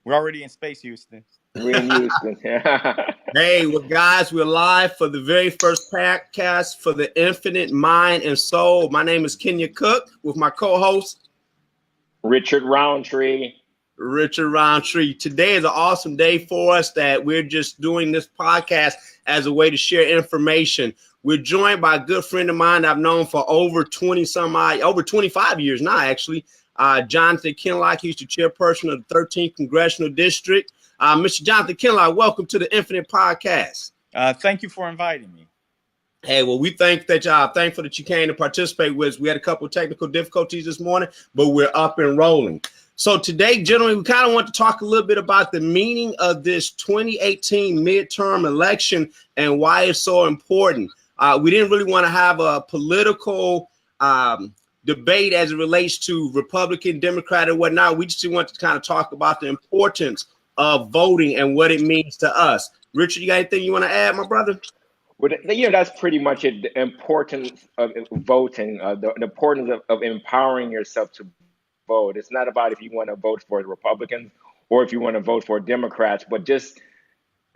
We're already in space, Houston. We're in Houston. Hey, well, guys, we're live for the very first podcast for the Infinite Mind and Soul. My name is Kenya Cook with my co-host, Richard Roundtree. Richard Roundtree. Today is an awesome day for us that we're just doing this podcast as a way to share information. We're joined by a good friend of mine I've known for over 25 years now, actually. Jonathan Kinloch. He's the chairperson of the 13th Congressional District. Mr. Jonathan Kinloch, welcome to the Infinite Podcast. Thank you for inviting me. Hey, well, we thankful that you came to participate with us. We had a couple of technical difficulties this morning, but we're up and rolling. So today, gentlemen, we kind of want to talk a little bit about the meaning of this 2018 midterm election and why it's so important. We didn't really want to have a political debate as it relates to Republican, Democrat, and whatnot. We just want to kind of talk about the importance of voting and what it means to us. Richard, you got anything you want to add, my brother? Well, that's pretty much it. The importance of voting, the importance of empowering yourself to vote. It's not about if you want to vote for Republicans or if you want to vote for Democrats, but just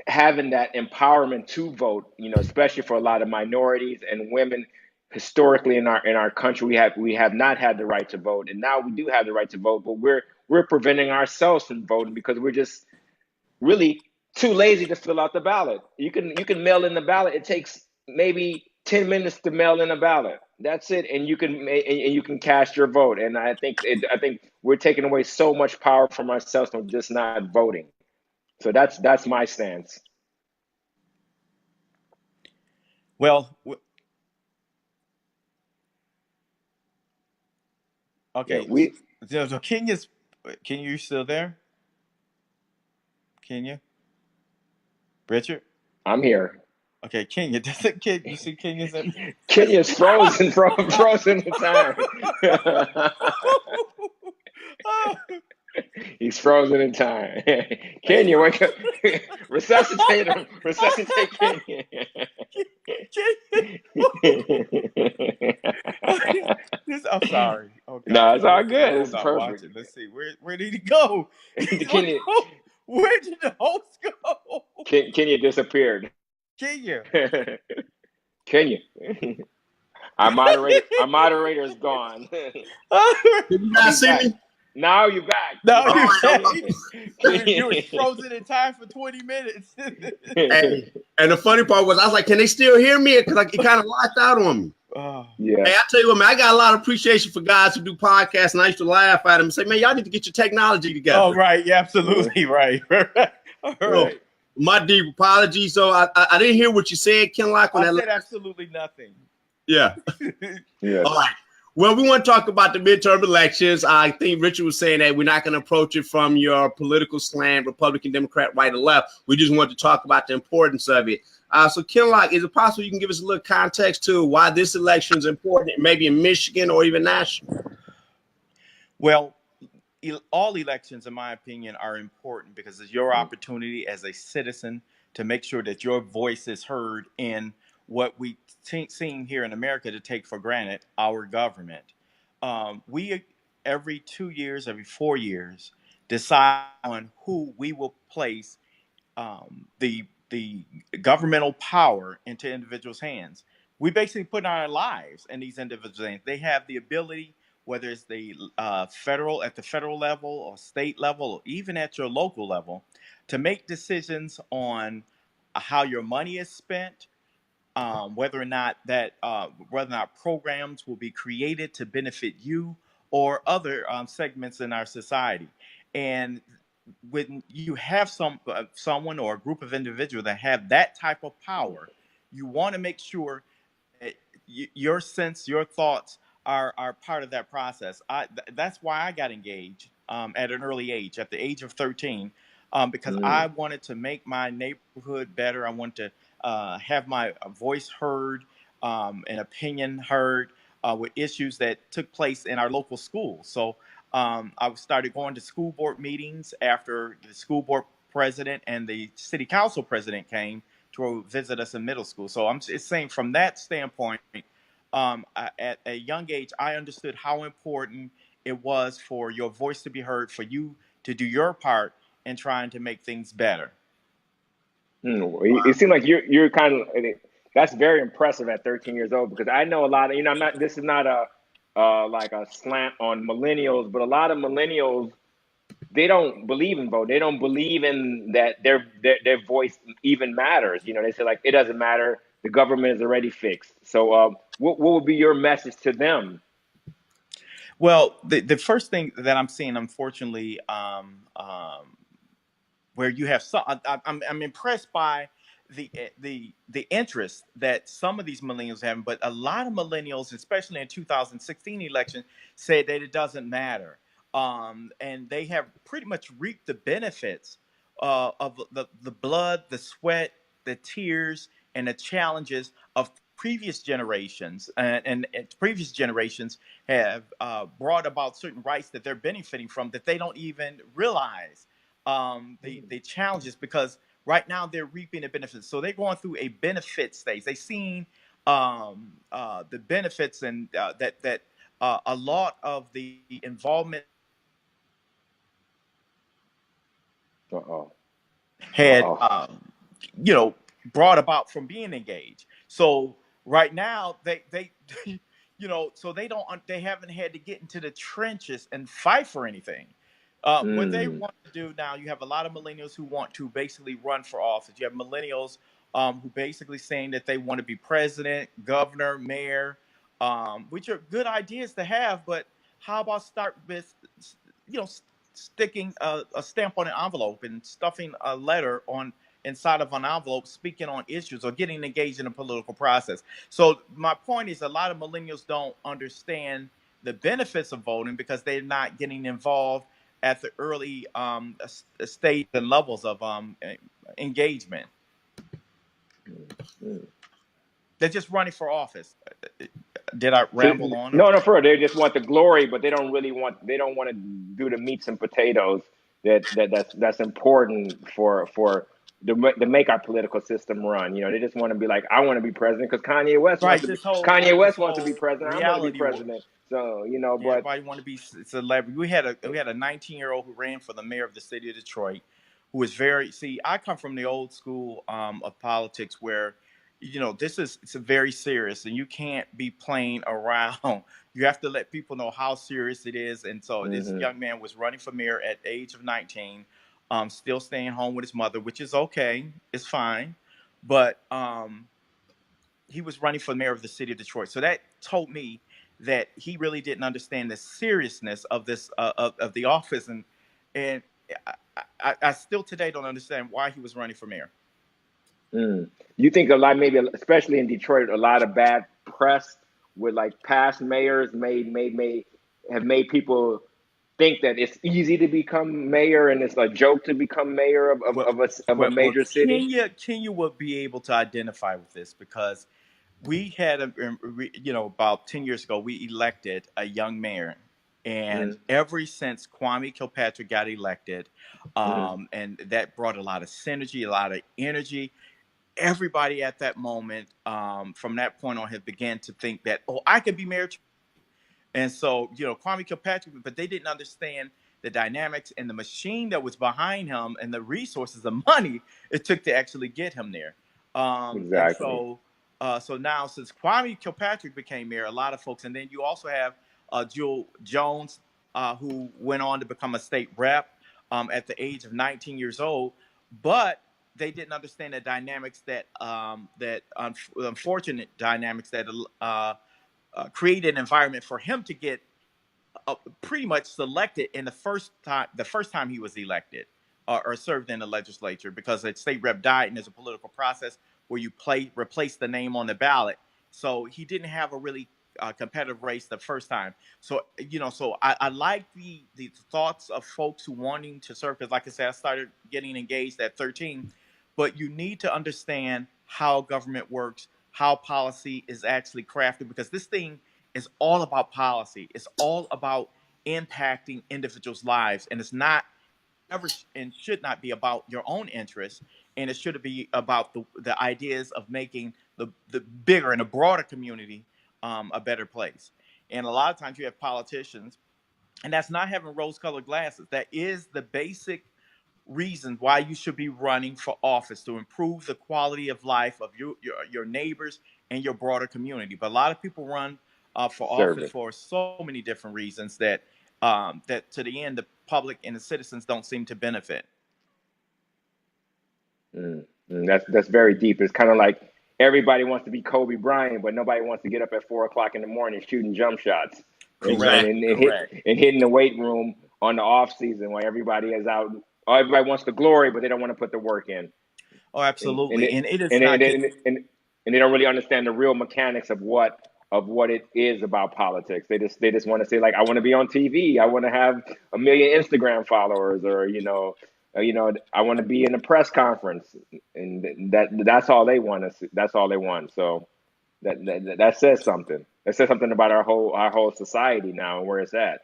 having that empowerment to vote, especially for a lot of minorities and women. Historically in our country, we have not had the right to vote, and now we do have the right to vote, but we're preventing ourselves from voting because we're just really too lazy to fill out the ballot. You can mail in the ballot. It takes maybe 10 minutes to mail in a ballot. That's it, and you can cast your vote. And I think we're taking away so much power from ourselves from just not voting. So that's my stance. Well, okay. Yeah, so Kenya, you still there? Kenya? Richard? I'm here. Okay, Kenya. You see Kenya's in? Kenya's frozen in time. He's frozen in time. Kenya, wake up. Resuscitate him. Resuscitate Kenya. I'm sorry. Oh, no, it's all good. It's perfect. Watching. Let's see. Where did he go? Kenya, where did the host go? Kenya disappeared. Kenya. Kenya. Our moderator is gone. Did you guys see me? Now you're back. No, you were frozen in time for 20 minutes. And the funny part was, I was like, can they still hear me? Because it kind of locked out on me. Yeah. Hey, I tell you what, man, I got a lot of appreciation for guys who do podcasts, and I used to laugh at them and say, man, y'all need to get your technology together. Oh, right. Yeah, absolutely. Right. All right. My deep apologies. So I didn't hear what you said, Kinloch. I said absolutely nothing. Yeah. Yeah. All right. Well, we want to talk about the midterm elections. I think Richard was saying that we're not going to approach it from your political slant, Republican, Democrat, right or left. We just want to talk about the importance of it. So, Kinloch, is it possible you can give us a little context to why this election is important, maybe in Michigan or even national? Well, all elections, in my opinion, are important because it's your opportunity as a citizen to make sure that your voice is heard in what we seem here in America to take for granted, our government. We, every 2 years, every 4 years, decide on who we will place the governmental power into individuals' hands. We basically put our lives in these individuals' hands. They have the ability, whether it's the at the federal level or state level, or even at your local level, to make decisions on how your money is spent, whether or not programs will be created to benefit you or other segments in our society. And when you have someone or a group of individuals that have that type of power, you want to make sure that your thoughts are part of that process. That's why I got engaged at an early age, at the age of 13, because I wanted to make my neighborhood better. I wanted to have my voice heard, an opinion heard with issues that took place in our local schools. So I started going to school board meetings after the school board president and the city council president came to visit us in middle school. So I'm just saying from that standpoint, at a young age, I understood how important it was for your voice to be heard, for you to do your part and trying to make things better. It seems like you're kind of, that's very impressive at 13 years old, because I know a lot of, I'm not, this is not a like a slant on millennials, but a lot of millennials, they don't believe in vote. They don't believe in that their voice even matters. They say, like, it doesn't matter. The government is already fixed. So what would be your message to them? Well, the first thing that I'm seeing, unfortunately, where you have some, I'm impressed by the interest that some of these millennials have, but a lot of millennials, especially in 2016 election, said that it doesn't matter, and they have pretty much reaped the benefits of the blood, the sweat, the tears, and the challenges of previous generations, and previous generations have brought about certain rights that they're benefiting from that they don't even realize the challenges, because right now they're reaping the benefits. So they're going through a benefit stage. They've seen the benefits, and that a lot of the involvement Uh-oh. had Uh-oh. brought about from being engaged. So right now they so they haven't had to get into the trenches and fight for anything. What they want to do now, you have a lot of millennials who want to basically run for office. You have millennials who basically saying that they want to be president, governor, mayor, which are good ideas to have. But how about start with, you know, sticking a stamp on an envelope and stuffing a letter on inside of an envelope, speaking on issues or getting engaged in a political process. So my point is, a lot of millennials don't understand the benefits of voting because they're not getting involved at the early stage and levels of engagement. They're just running for office. Did I So, ramble on? Or? no, for real. They just want the glory, but they don't want to do the meats and potatoes that's important for to make our political system run. They just want to be like, I want to be president because Kanye West Right. wants to be. Kanye West wants to be president. I want to be Reality president. So Yeah, but everybody want to be celebrity. We had a 19-year-old who ran for the mayor of the city of Detroit, who was very. See, I come from the old school of politics where, it's a very serious, and you can't be playing around. You have to let people know how serious it is. And so this young man was running for mayor at the age of 19, still staying home with his mother, which is okay, it's fine, but he was running for mayor of the city of Detroit. So that told me that he really didn't understand the seriousness of this of the office, and I still today don't understand why he was running for mayor. You think a lot, maybe especially in Detroit, a lot of bad press with like past mayors have made people think that it's easy to become mayor and it's a joke to become mayor of a major city? Kenya will be able to identify with this because we had about 10 years ago we elected a young mayor, and ever since Kwame Kilpatrick got elected, and that brought a lot of synergy, a lot of energy. Everybody at that moment, from that point on, had began to think that, oh, I could be mayor too. And so, Kwame Kilpatrick, but they didn't understand the dynamics and the machine that was behind him and the resources, the money it took to actually get him there. And Exactly. so now, since Kwame Kilpatrick became mayor, a lot of folks, and then you also have Jewel Jones, who went on to become a state rep at the age of 19 years old, but they didn't understand the dynamics unfortunate dynamics that created an environment for him to get pretty much selected in the first time he was elected or served in the legislature, because a state rep died and there's a political process where you replace the name on the ballot. So he didn't have a really competitive race the first time. So I like the thoughts of folks who wanting to serve, because like I said, I started getting engaged at 13. But you need to understand how government works, how policy is actually crafted, because this thing is all about policy. It's all about impacting individuals' lives, and it's not ever and should not be about your own interests, and it should be about the ideas of making the bigger and the broader community a better place. And a lot of times you have politicians, and that's not having rose-colored glasses. That is the basic reasons why you should be running for office to improve the quality of life of your neighbors and your broader community. But a lot of people run for office Service. for so many different reasons that that to the end the public and the citizens don't seem to benefit. That's very deep. It's kind of like everybody wants to be Kobe Bryant, but nobody wants to get up at 4 o'clock in the morning shooting jump shots Correct. hitting the weight room on the off season while everybody is out. Everybody wants the glory, but they don't want to put the work in. Oh, absolutely. And it is and, not. and they don't really understand the real mechanics of what it is about politics. They just want to say, like, I want to be on TV. I want to have 1 million Instagram followers, or I want to be in a press conference, and that's all they want. That's all they want. So that says something. That says something about our whole society now and where it's at.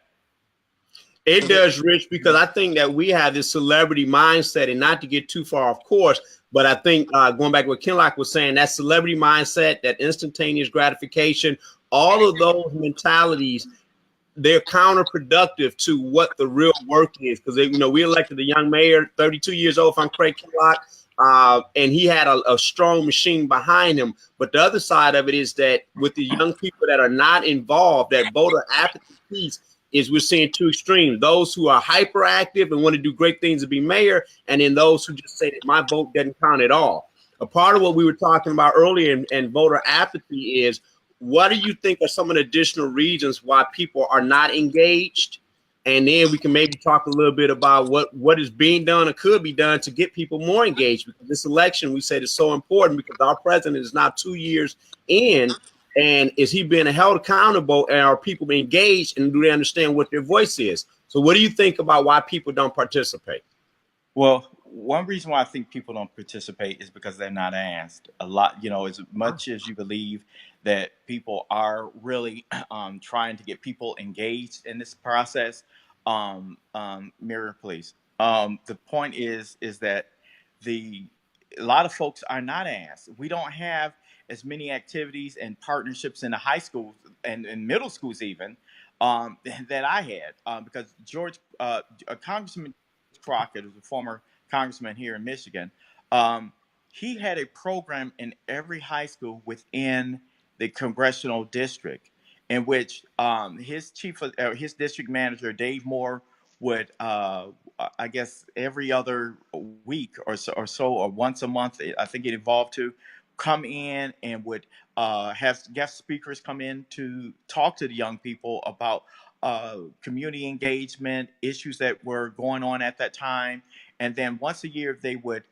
It does, Rich, because I think that we have this celebrity mindset, and not to get too far off course, but I think going back to what Kinloch was saying, that celebrity mindset, that instantaneous gratification, all of those mentalities, they're counterproductive to what the real work is. Because we elected a young mayor, 32 years old, if I'm correct, Kinloch, and he had a strong machine behind him. But the other side of it is that with the young people that are not involved, that voter apathy piece, is we're seeing two extremes: those who are hyperactive and want to do great things to be mayor, and then those who just say that my vote doesn't count at all. A part of what we were talking about earlier and voter apathy is, what do you think are some of the additional reasons why people are not engaged? And then we can maybe talk a little bit about what is being done or could be done to get people more engaged. Because this election, we said, is so important because our president is now 2 years in. And is he being held accountable, and are people engaged, and do they understand what their voice is? So what do you think about why people don't participate? Well, one reason why I think people don't participate is because they're not asked. A lot, as much as you believe that people are really trying to get people engaged in this process. Mirror, please. The point is that a lot of folks are not asked. We don't have as many activities and partnerships in the high schools and middle schools even that I had because Congressman Crockett, who's a former congressman here in Michigan, he had a program in every high school within the congressional district, in which his district manager, Dave Moore, would I guess every other week or once a month, I think it evolved to, come in and would have guest speakers come in to talk to the young people about community engagement, issues that were going on at that time. And then once a year, they would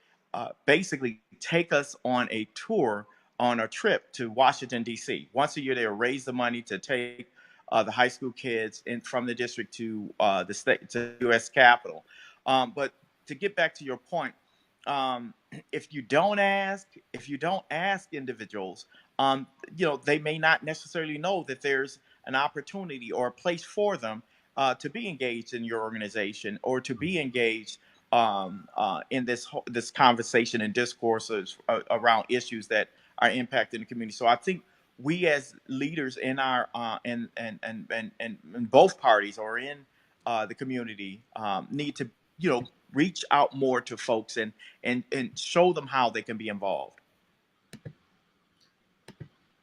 basically take us on a tour, on a trip to Washington, D.C. Once a year, they would raise the money to take the high school kids from the district to the state, to the U.S. Capitol. But to get back to your point, if you don't ask individuals, they may not necessarily know that there's an opportunity or a place for them to be engaged in your organization, or to be engaged in this conversation and discourses around issues that are impacting the community. So I think we as leaders in our in both parties or in the community need to reach out more to folks and show them how they can be involved.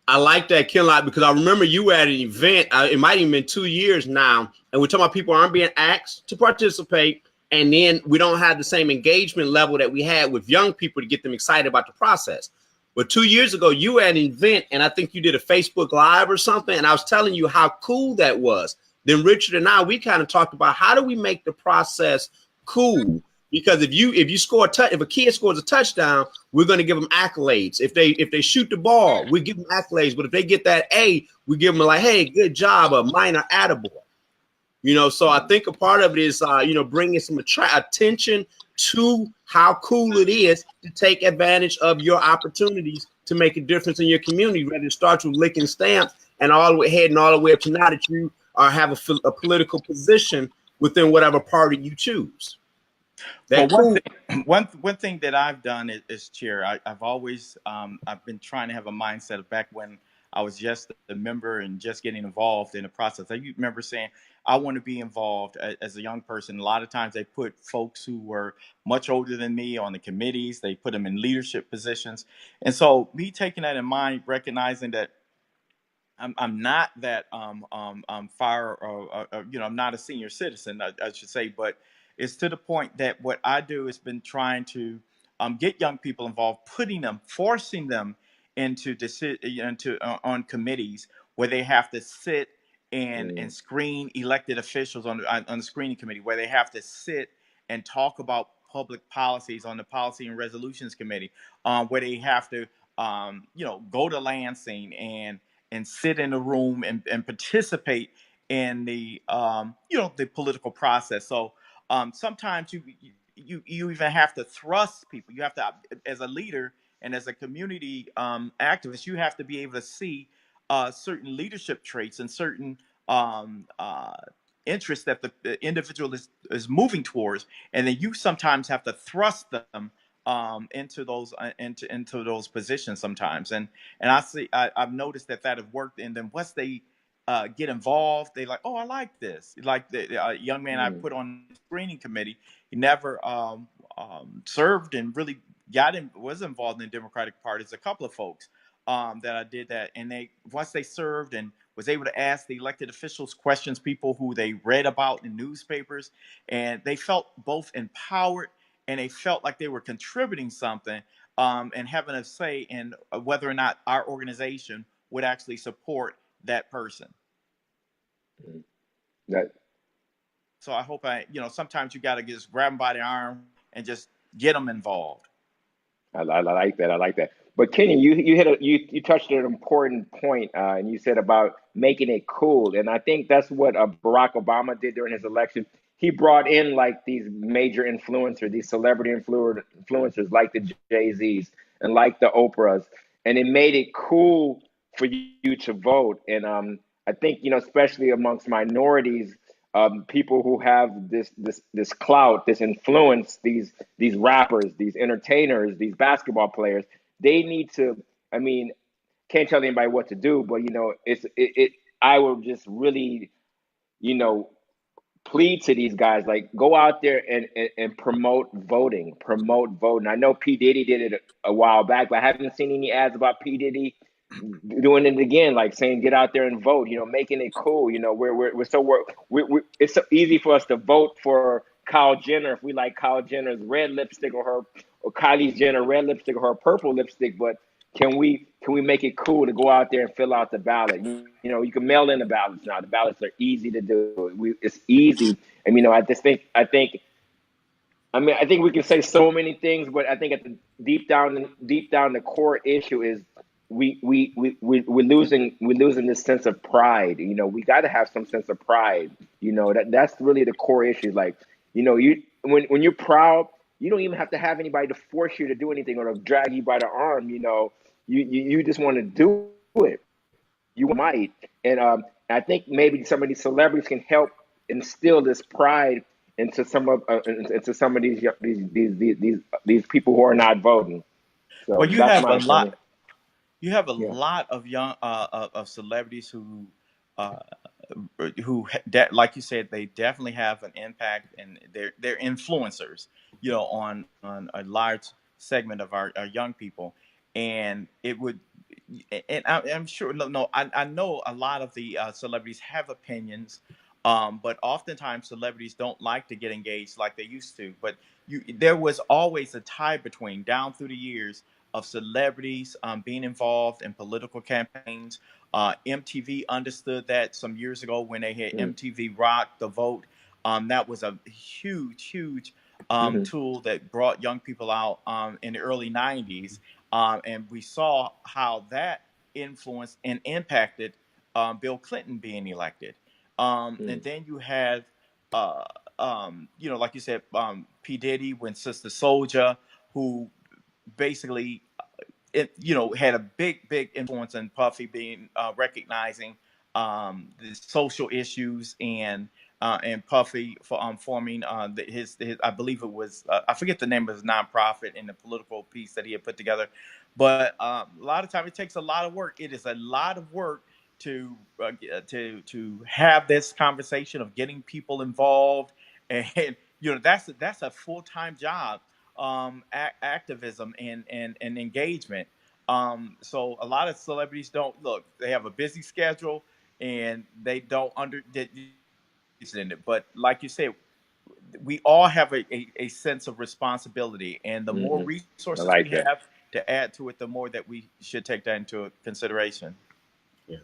I like that, Kinloch, because I remember you were at an event, it might even been 2 years now, and we're talking about people aren't being asked to participate, and then we don't have the same engagement level that we had with young people to get them excited about the process. But 2 years ago, you were at an event, and I think you did a Facebook Live or something, and I was telling you how cool that was. Then Richard and I, we kind of talked about how do we make the process cool? Because if you score if a kid scores a touchdown, we're going to give them accolades. If they shoot the ball, we give them accolades. But if they get that A, we give them like, hey, good job, a minor attaboy. So I think a part of it is bringing some attention to how cool it is to take advantage of your opportunities to make a difference in your community. Whether it starts with licking stamps and all the way heading all the way up to now that you have a political position within whatever party you choose. Well, one thing that I've done is Chair, I've always I've been trying to have a mindset of back when I was just a member and just getting involved in the process. I remember saying, I want to be involved as a young person. A lot of times they put folks who were much older than me on the committees. They put them in leadership positions. And so me taking that in mind, recognizing that I'm not that fire or I'm not a senior citizen, I should say, but it's to the point that what I do has been trying to get young people involved, putting them, forcing them on committees where they have to sit and screen elected officials on the screening committee, where they have to sit and talk about public policies on the policy and resolutions committee, where they have to go to Lansing and sit in a room and participate in the the political process. So sometimes you even have to thrust people. You have to, as a leader and as a community activist, you have to be able to see certain leadership traits and certain interests that the individual is moving towards, and then you sometimes have to thrust them into those positions sometimes. And I've noticed that have worked. And then once they get involved, they like, oh, I like this. Like the young man I put on the screening committee, he never served and really was involved in the Democratic Party. There's a couple of folks that I did that, and once they served and was able to ask the elected officials questions, people who they read about in newspapers, and they felt both empowered and they felt like they were contributing something and having a say in whether or not our organization would actually support that person. So I hope sometimes you got to just grab them by the arm and just get them involved. I like that. I like that. But Kenny, you touched on an important point, and you said about making it cool. And I think that's what Barack Obama did during his election. He brought in like these major influencers, these celebrity influencers like the Jay-Z's and like the Oprahs, and it made it cool for you to vote. And I think especially amongst minorities, people who have this clout, this influence, these rappers, these entertainers, these basketball players, they need to. I mean, can't tell anybody what to do, but I will just really, plead to these guys, like, go out there and promote voting. I know P. Diddy did it a while back, but I haven't seen any ads about P. Diddy doing it again, like saying get out there and vote, making it cool. It's so easy for us to vote for Kylie Jenner if we like Kylie Jenner's red lipstick or Kylie Jenner red lipstick or her purple lipstick, but can we make it cool to go out there and fill out the ballot? You can mail in the ballots now. The ballots are easy to do. It's easy. And I think we can say so many things, but I think at the deep down the core issue is we're losing this sense of pride. We got to have some sense of pride. That's really the core issue. Like, when you're proud, you don't even have to have anybody to force you to do anything or to drag you by the arm. You just want to do it. You might, and I think maybe some of these celebrities can help instill this pride into some of these people who are not voting. So well, you have a lot. You have a lot of young of celebrities who like you said, they definitely have an impact, and they're influencers, on a large segment of our young people. And I'm sure, I know a lot of the celebrities have opinions, but oftentimes celebrities don't like to get engaged like they used to. But there was always a tie down through the years of celebrities being involved in political campaigns. MTV understood that some years ago when they had MTV Rock the Vote. That was a huge tool that brought young people out in the early 90s. And we saw how that influenced and impacted Bill Clinton being elected. And then you had, like you said, P. Diddy when Sister Souljah, who basically, had a big influence in Puffy being recognizing the social issues and and Puffy for forming his I believe it was I forget the name of his nonprofit and the political piece that he had put together, but a lot of time it takes a lot of work. It is a lot of work to have this conversation of getting people involved, and that's a full-time job, activism and engagement. So a lot of celebrities don't look. They have a busy schedule and they don't in it. But like you said, we all have a sense of responsibility, and the more I resources like we that. have to add to it, the more that we should take that into consideration. Yeah.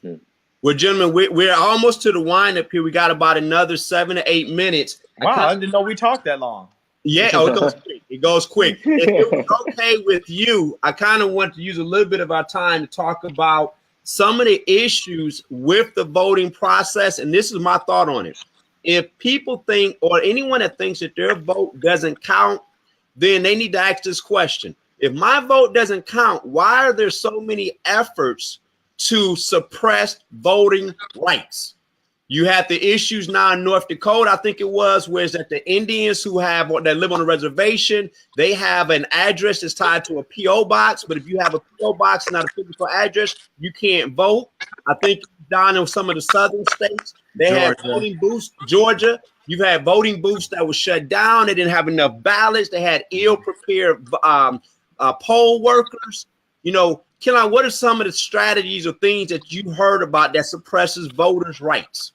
Mm. Well, gentlemen, we're almost to the wind up here. We got about another 7 to 8 minutes. Wow, I didn't know we talked that long. Yeah, oh, it goes quick. It goes quick. If it was okay with you, I kind of want to use a little bit of our time to talk about some of the issues with the voting process. And this is my thought on it. If people think, or anyone that thinks that their vote doesn't count, then they need to ask this question. If my vote doesn't count, why are there so many efforts to suppress voting rights? You have the issues now in North Dakota, I think it was, where it's that the Indians that live on a reservation, they have an address that's tied to a P.O. box. But if you have a P.O. box, not a physical address, you can't vote. I think down in some of the southern states, they had voting booths. Georgia, you've had voting booths that were shut down. They didn't have enough ballots. They had ill-prepared poll workers. Kinloch, what are some of the strategies or things that you heard about that suppresses voters' rights?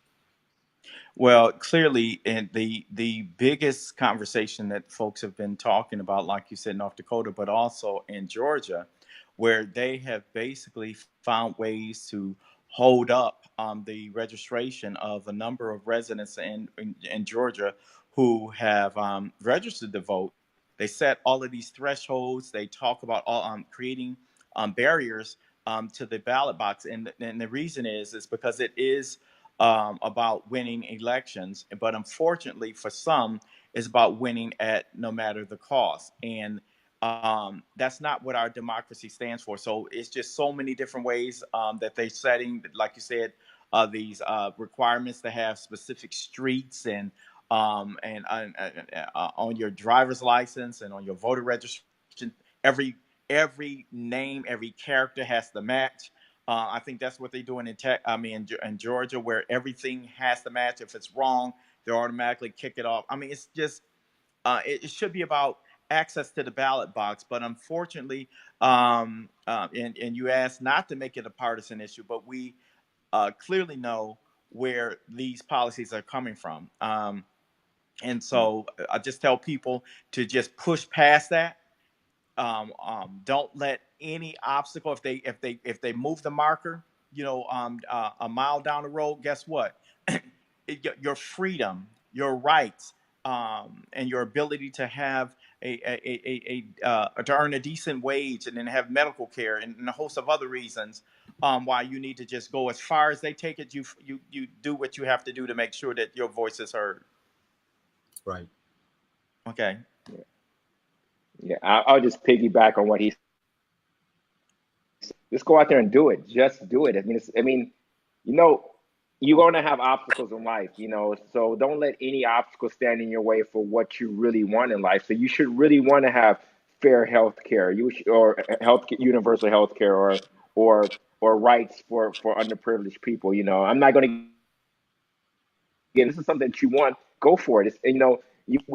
Well, clearly, and the biggest conversation that folks have been talking about, like you said, North Dakota, but also in Georgia, where they have basically found ways to hold up the registration of a number of residents in Georgia who have registered to vote. They set all of these thresholds. They talk about creating barriers to the ballot box, and the reason is because it is about winning elections, but unfortunately for some, it's about winning at no matter the cost. And that's not what our democracy stands for. So it's just so many different ways that they're setting, like you said, these requirements to have specific streets and on your driver's license and on your voter registration. Every name, every character has to match. I think that's what they're doing in Georgia, where everything has to match. If it's wrong, they automatically kick it off. I mean, it's just it should be about access to the ballot box, but unfortunately, and you asked not to make it a partisan issue, but we clearly know where these policies are coming from, and so I just tell people to just push past that. Don't let any obstacle, if they move the marker, a mile down the road, guess what? Your freedom, your rights, and your ability to have to earn a decent wage and then have medical care and a host of other reasons why you need to just go as far as they take it. You do what you have to do to make sure that your voice is heard. Right. Okay. Yeah, I'll just piggyback on what he said. Just go out there and do it. Just do it. You're going to have obstacles in life, so don't let any obstacle stand in your way for what you really want in life. So you should really want to have fair health care, universal health care, or rights for underprivileged people. I'm not going to, again, this is something that you want, go for it.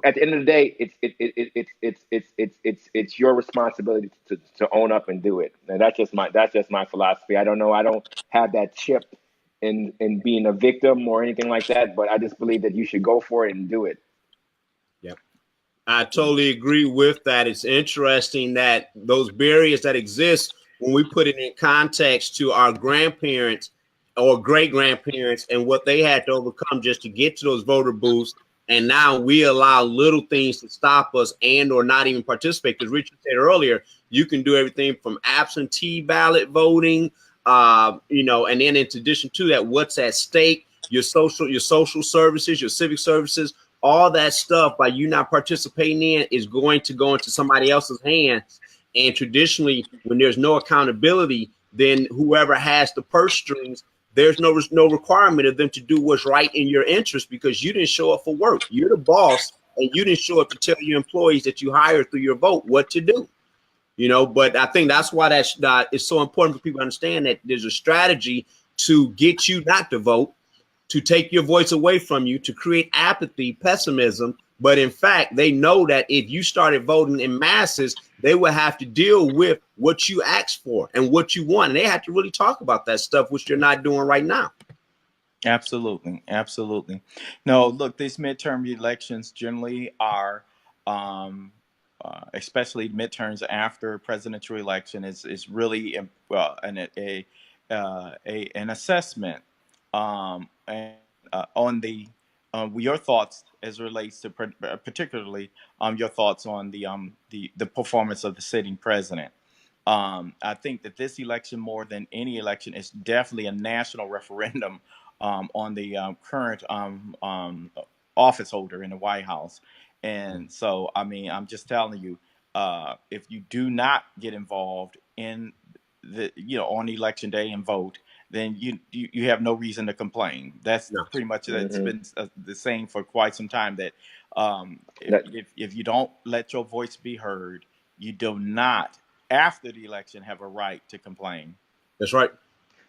At the end of the day, it's your responsibility to own up and do it. And that's just my philosophy. I don't have that chip in being a victim or anything like that, but I just believe that you should go for it and do it. Yep. I totally agree with that. It's interesting that those barriers that exist, when we put it in context to our grandparents or great grandparents and what they had to overcome just to get to those voter booths. And now we allow little things to stop us and or not even participate. Because Richard said earlier, you can do everything from absentee ballot voting, and then in addition to that, what's at stake, your social services, your civic services, all that stuff by you not participating in is going to go into somebody else's hands. And traditionally, when there's no accountability, then whoever has the purse strings, there's no requirement of them to do what's right in your interest because you didn't show up for work. You're the boss, and you didn't show up to tell your employees that you hired through your vote what to do. You know, but I think that's why it's so important for people to understand that there's a strategy to get you not to vote, to take your voice away from you, to create apathy, pessimism. But in fact, they know that if you started voting in masses, they will have to deal with what you asked for and what you want. And they have to really talk about that stuff, which they're not doing right now. Absolutely. Absolutely. No, look, these midterm elections generally are, especially midterms after presidential election, is really an assessment and, on the your thoughts as it relates to particularly your thoughts on the performance of the sitting president. I think that this election, more than any election, is definitely a national referendum on the current office holder in the White House. And so, I mean, I'm just telling you, if you do not get involved in on election day and vote, then you have no reason to complain. That's pretty much that's been the same for quite some time. That if you don't let your voice be heard, you do not, after the election, have a right to complain. That's right.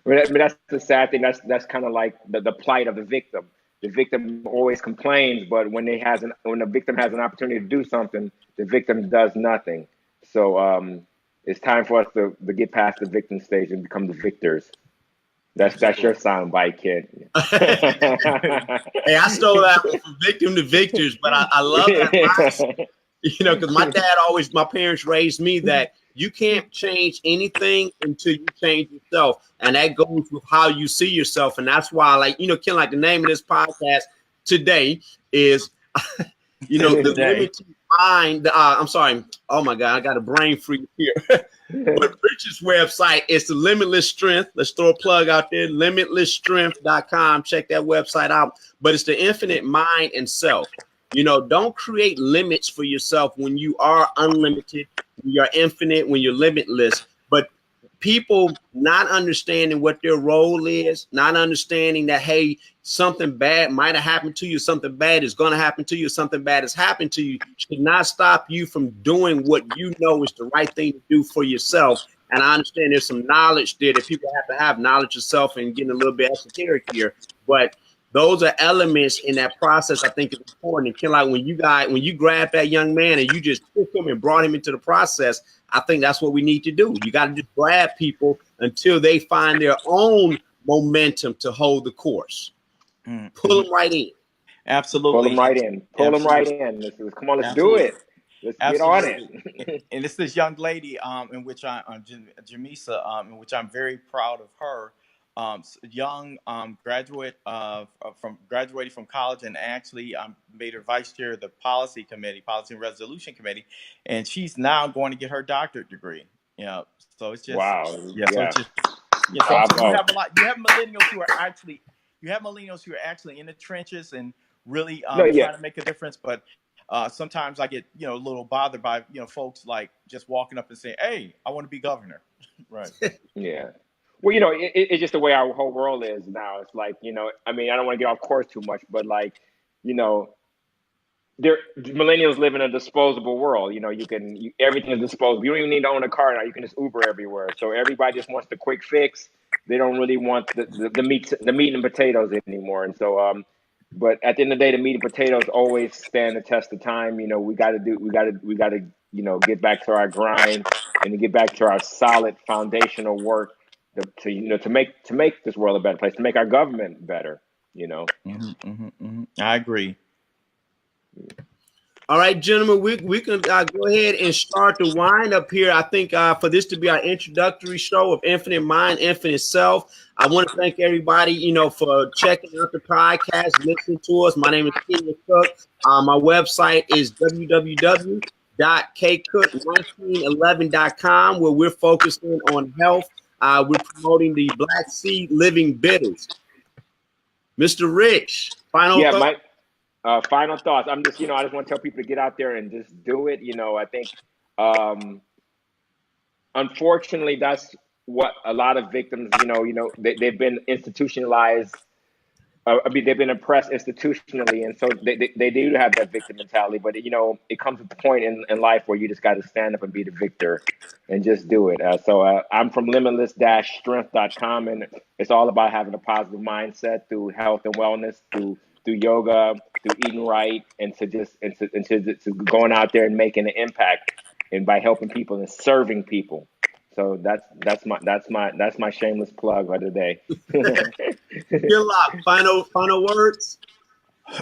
I mean, that's the sad thing. That's kind of like the plight of the victim. The victim always complains, but when the victim has an opportunity to do something, the victim does nothing. So it's time for us to get past the victim stage and become the victors. That's your soundbite, kid. Hey, I stole that one from victim to victors, but I love that. Because my parents raised me that you can't change anything until you change yourself. And that goes with how you see yourself. And that's why, Ken, the name of this podcast today is, the limited mind. I'm sorry. Oh my God, I got a brain freak here. But Richard's website is the Limitless Strength. Let's throw a plug out there, limitlessstrength.com. Check that website out. But it's the infinite mind and self. Don't create limits for yourself when you are unlimited, when you're infinite, when you're limitless. But people not understanding what their role is, not understanding that, hey, something bad might have happened to you, something bad is going to happen to you, something bad has happened to you, should not stop you from doing what you know is the right thing to do for yourself. And I understand there's some knowledge there that people have to have, knowledge of self, and getting a little bit esoteric here. But those are elements in that process I think is important. And Kinloch, when you grab that young man and you just took him and brought him into the process, I think that's what we need to do. You got to just grab people until they find their own momentum to hold the course. Mm-hmm. Pull them right in. Absolutely. Pull them right in. Pull them right in. Come on, let's do it. Let's get on it. And it's this young lady, in which Jamisa, in which I'm very proud of her. Young graduating from college, and actually made her vice chair of the policy and resolution committee, and she's now going to get her doctorate degree. So it's just wow. So it's just, so you have a lot. You have millennials who are actually in the trenches and really trying to make a difference. But sometimes I get a little bothered by folks like just walking up and saying, "Hey, I want to be governor." Right. Yeah. Well, it's just the way our whole world is now. It's like, I mean, I don't want to get off course too much, but millennials live in a disposable world. Everything is disposable. You don't even need to own a car now. You can just Uber everywhere. So everybody just wants the quick fix. They don't really want the meat and potatoes anymore. And so, but at the end of the day, the meat and potatoes always stand the test of time. We got to get back to our grind and to get back to our solid foundational work. To make this world a better place, to make our government better, I agree. All right, gentlemen, we can go ahead and start the wind up here. I think for this to be our introductory show of Infinite Mind, Infinite Self, I want to thank everybody, for checking out the podcast, listening to us. My name is Kinloch Cook. My website is www.kcook1911.com, where we're focusing on health. We're promoting the Black Seed Living Bitters. Mr. Rich, final thoughts? Final thoughts. I'm just, I just want to tell people to get out there and just do it. I think, unfortunately, that's what a lot of victims, they've been institutionalized. I mean, they've been oppressed institutionally, and so they do have that victim mentality. But it comes to a point in life where you just got to stand up and be the victor, and just do it. So I'm from limitless-strength.com, and it's all about having a positive mindset through health and wellness, through yoga, through eating right, and to going out there and making an impact, and by helping people and serving people. So that's my shameless plug for today. Kinloch, final words.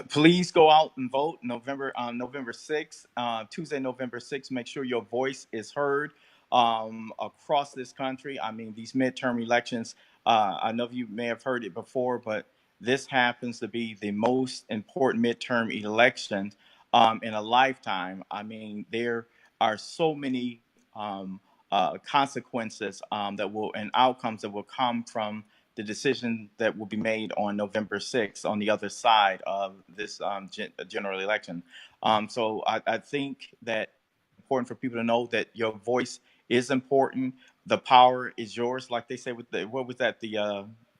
Please go out and vote November 6th, Tuesday, November 6th. Make sure your voice is heard across this country. I mean, these midterm elections, I know you may have heard it before, but this happens to be the most important midterm election in a lifetime. I mean, there are so many consequences and outcomes that will come from the decision that will be made on November 6th on the other side of this general election. So I think that it's important for people to know that your voice is important. The power is yours. Like they say with the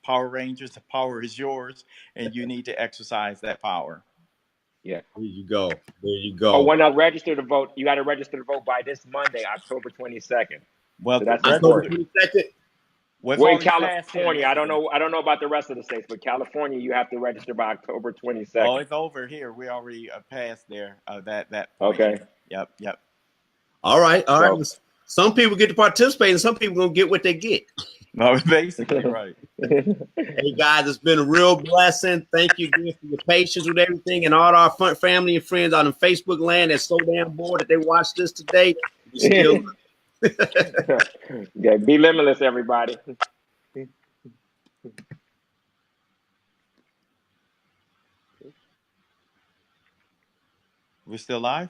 Power Rangers, the power is yours, and you need to exercise that power. Yeah. There you go. There you Oh, go. when I register to vote, you got to register to vote by this Monday, October 22nd. Well, So that's October important. 22nd. Well, in California, I don't know about the rest of the states, but California, you have to register by October 22nd. Oh, it's over here. We already passed there. That point. Okay. Yep. All right. Some people get to participate, and some people gonna get what they get. No, basically right. Hey guys, it's been a real blessing. Thank you again for your patience with everything, and all our family and friends out in Facebook land that's so damn bored that they watched this today. We still Yeah, be limitless, everybody. We're still live?